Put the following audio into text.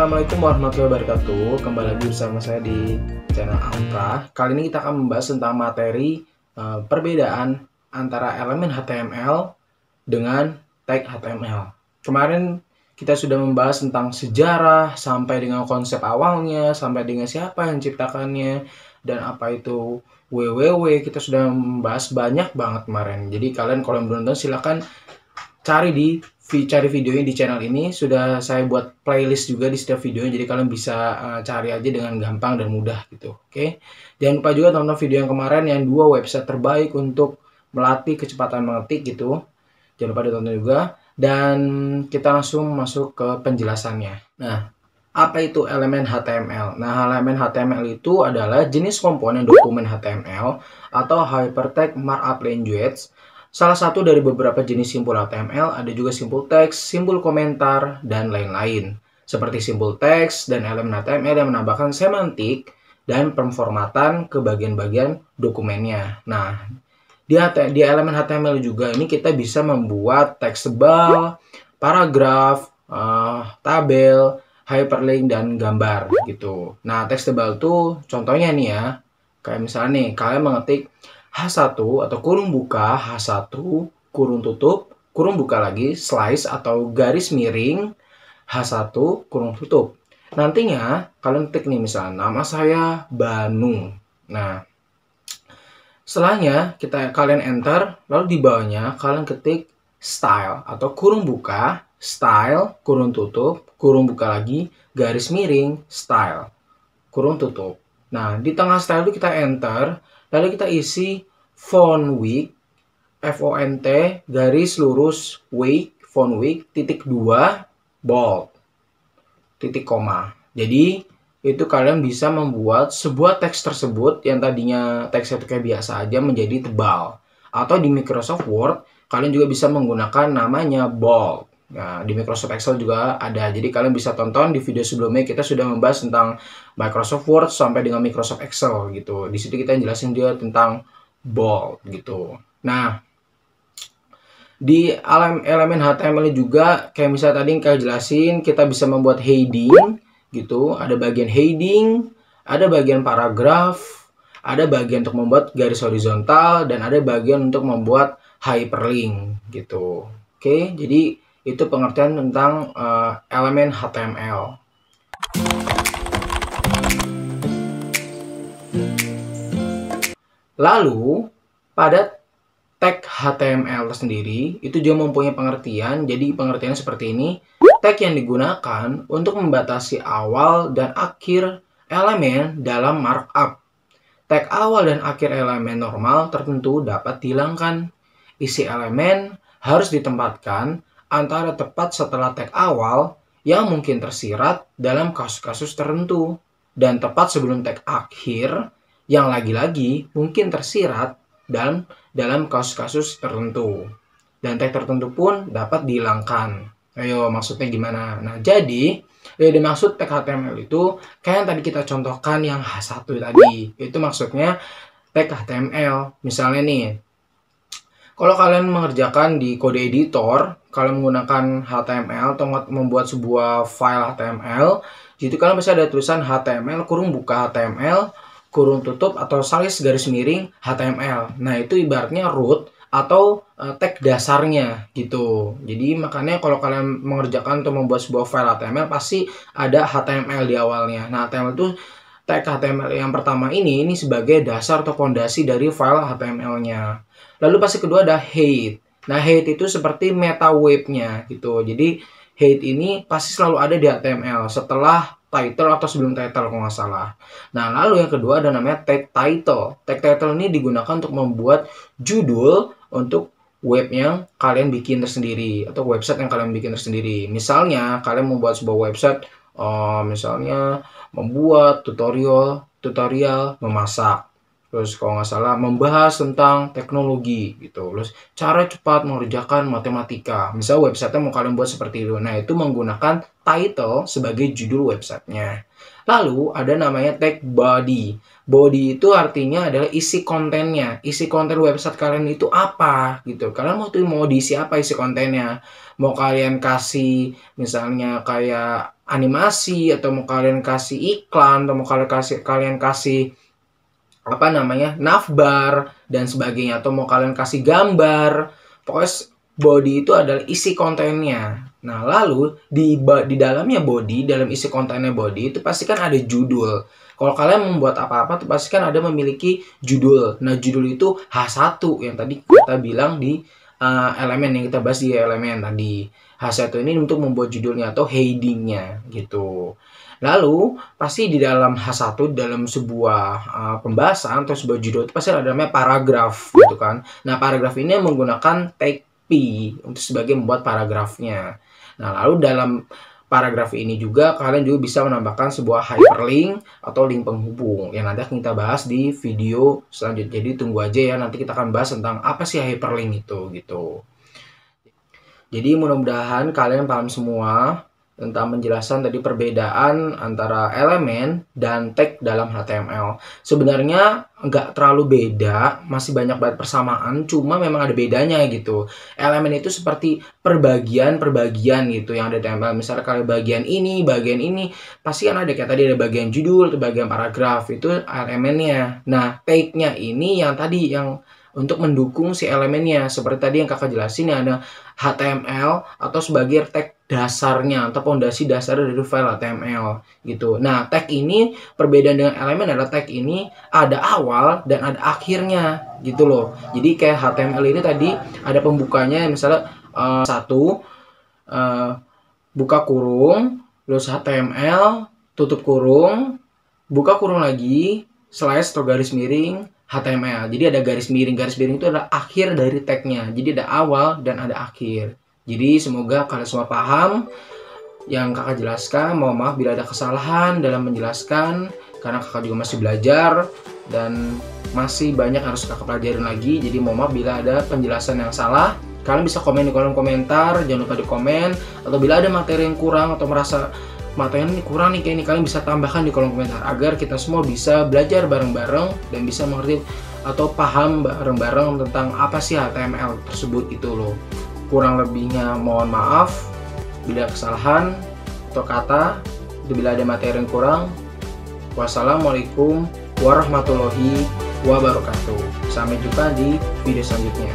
Assalamualaikum warahmatullahi wabarakatuh. Kembali lagi bersama saya di channel Alka. Kali ini kita akan membahas tentang materi perbedaan antara elemen HTML dengan tag HTML. Kemarin kita sudah membahas tentang sejarah sampai dengan konsep awalnya, sampai dengan siapa yang menciptakannya dan apa itu www. Kita sudah membahas banyak banget kemarin. Jadi kalian kalau belum nonton silahkan cari videonya di channel ini. Sudah saya buat playlist juga di setiap videonya, jadi kalian bisa cari aja dengan gampang dan mudah gitu. Oke, jangan lupa juga tonton video yang kemarin yang 2 website terbaik untuk melatih kecepatan mengetik gitu, jangan lupa ditonton juga. Dan kita langsung masuk ke penjelasannya. Nah, apa itu elemen HTML? Nah, elemen HTML itu adalah jenis komponen dokumen HTML atau Hypertext Markup Language. Salah satu dari beberapa jenis simbol HTML, ada juga simbol teks, simbol komentar, dan lain-lain. Seperti simbol teks dan elemen HTML yang menambahkan semantik dan pemformatan ke bagian-bagian dokumennya. Nah, di elemen HTML juga ini kita bisa membuat teks tebal, paragraf, tabel, hyperlink, dan gambar gitu. Nah, teks tebal tuh contohnya nih ya, kayak misalnya nih, kalian mengetik H1 atau kurung buka, H1, kurung tutup, kurung buka lagi, slice atau garis miring, H1, kurung tutup. Nantinya kalian ketik nih misalnya, nama saya Banu. Nah, setelahnya kalian enter, lalu di bawahnya kalian ketik style atau kurung buka, style, kurung tutup, kurung buka lagi, garis miring, style, kurung tutup. Nah, di tengah style itu kita enter, lalu kita isi font week, font garis lurus week, font week, titik 2, bold, titik koma. Jadi itu kalian bisa membuat sebuah teks tersebut yang tadinya teksnya itu kayak biasa aja menjadi tebal. Atau di Microsoft Word kalian juga bisa menggunakan namanya bold. Nah, di Microsoft Excel juga ada. Jadi kalian bisa tonton di video sebelumnya, kita sudah membahas tentang Microsoft Word sampai dengan Microsoft Excel gitu. Di situ kita jelasin dia tentang bold gitu. Nah, di elemen HTML juga kayak misalnya tadi kayak jelasin, kita bisa membuat heading gitu. Ada bagian heading, ada bagian paragraf, ada bagian untuk membuat garis horizontal, dan ada bagian untuk membuat hyperlink gitu. Oke, jadi itu pengertian tentang elemen HTML. Lalu, pada tag HTML sendiri, itu juga mempunyai pengertian. Jadi, pengertiannya seperti ini. Tag yang digunakan untuk membatasi awal dan akhir elemen dalam markup. Tag awal dan akhir elemen normal tertentu dapat dihilangkan. Isi elemen harus ditempatkan antara tepat setelah tag awal yang mungkin tersirat dalam kasus-kasus tertentu dan tepat sebelum tag akhir yang lagi-lagi mungkin tersirat dalam kasus-kasus tertentu. Dan tag tertentu pun dapat dihilangkan. Ayo, maksudnya gimana? Nah, jadi yang dimaksud tag HTML itu kayak yang tadi kita contohkan yang H1 tadi. Itu maksudnya tag HTML. Misalnya nih, kalau kalian mengerjakan di kode editor, kalian menggunakan HTML atau membuat sebuah file HTML, jadi kalian bisa ada tulisan HTML, kurung buka HTML, kurung tutup atau slice garis miring HTML. Nah, itu ibaratnya root atau tag dasarnya gitu. Jadi makanya kalau kalian mengerjakan atau membuat sebuah file HTML pasti ada HTML di awalnya. Nah, HTML itu tag HTML yang pertama ini sebagai dasar atau fondasi dari file HTML-nya. Lalu pasti kedua ada head. Nah, head itu seperti meta web-nya gitu. Jadi head ini pasti selalu ada di HTML setelah title atau sebelum title kalau nggak salah. Nah, lalu yang kedua ada namanya tag title. Tag title ini digunakan untuk membuat judul untuk web yang kalian bikin tersendiri atau website yang kalian bikin tersendiri. Misalnya kalian membuat sebuah website, misalnya membuat tutorial memasak. terus kalau nggak salah membahas tentang teknologi gitu, terus cara cepat mengerjakan matematika. Misal website-nya mau kalian buat seperti itu. Nah, itu menggunakan title sebagai judul websitenya. Lalu ada namanya tag body. Body itu artinya adalah isi kontennya. Isi konten website kalian itu apa gitu. Kalian mau diisi apa isi kontennya? Mau kalian kasih misalnya kayak animasi, atau mau kalian kasih iklan, atau mau kalian kasih apa namanya navbar dan sebagainya, atau mau kalian kasih gambar. Pokoknya body itu adalah isi kontennya. Nah, lalu di dalamnya body, dalam isi kontennya body itu pasti kan ada judul. Kalau kalian membuat apa-apa tuh pasti kan ada memiliki judul. Nah, judul itu H1 yang tadi kita bilang di elemen yang kita bahas di elemen tadi. H1 ini untuk membuat judulnya atau headingnya gitu. Lalu pasti di dalam H1, dalam sebuah pembahasan atau sebuah judul itu pasti ada namanya paragraf gitu kan. Nah, paragraf ini menggunakan tag P untuk sebagai membuat paragrafnya. Nah, lalu dalam paragraf ini juga kalian juga bisa menambahkan sebuah hyperlink atau link penghubung yang nanti akan kita bahas di video selanjutnya. Jadi tunggu aja ya, nanti kita akan bahas tentang apa sih hyperlink itu gitu. Jadi mudah-mudahan kalian paham semua tentang menjelaskan tadi perbedaan antara elemen dan tag dalam HTML. Sebenarnya nggak terlalu beda, masih banyak banget persamaan, cuma memang ada bedanya gitu. Elemen itu seperti perbagian-perbagian gitu yang ada di HTML. Misalnya kalau bagian ini, pasti kan ada kayak tadi ada bagian judul, atau bagian paragraf, itu elemennya. Nah, tag-nya ini yang tadi yang untuk mendukung si elemennya. Seperti tadi yang kakak jelasin ya, ada HTML atau sebagai tag dasarnya atau fondasi dasar dari file HTML gitu. Nah, tag ini perbedaan dengan elemen adalah tag ini ada awal dan ada akhirnya gitu loh. Jadi kayak HTML ini tadi ada pembukanya misalnya buka kurung, terus HTML, tutup kurung, buka kurung lagi, slash atau garis miring, HTML. Jadi ada garis miring itu adalah akhir dari tagnya. Jadi ada awal dan ada akhir. Jadi semoga kalian semua paham yang kakak jelaskan. Mohon maaf bila ada kesalahan dalam menjelaskan, karena kakak juga masih belajar dan masih banyak harus kakak pelajarin lagi. Jadi mohon maaf bila ada penjelasan yang salah. Kalian bisa komen di kolom komentar, jangan lupa di komen. Atau bila ada materi yang kurang atau merasa materi ini kurang nih kayak ini, kalian bisa tambahkan di kolom komentar agar kita semua bisa belajar bareng-bareng dan bisa mengerti atau paham bareng-bareng tentang apa sih HTML tersebut itu loh. Kurang lebihnya mohon maaf bila kesalahan atau kata, bila ada materi yang kurang. Wassalamualaikum warahmatullahi wabarakatuh. Sampai jumpa di video selanjutnya.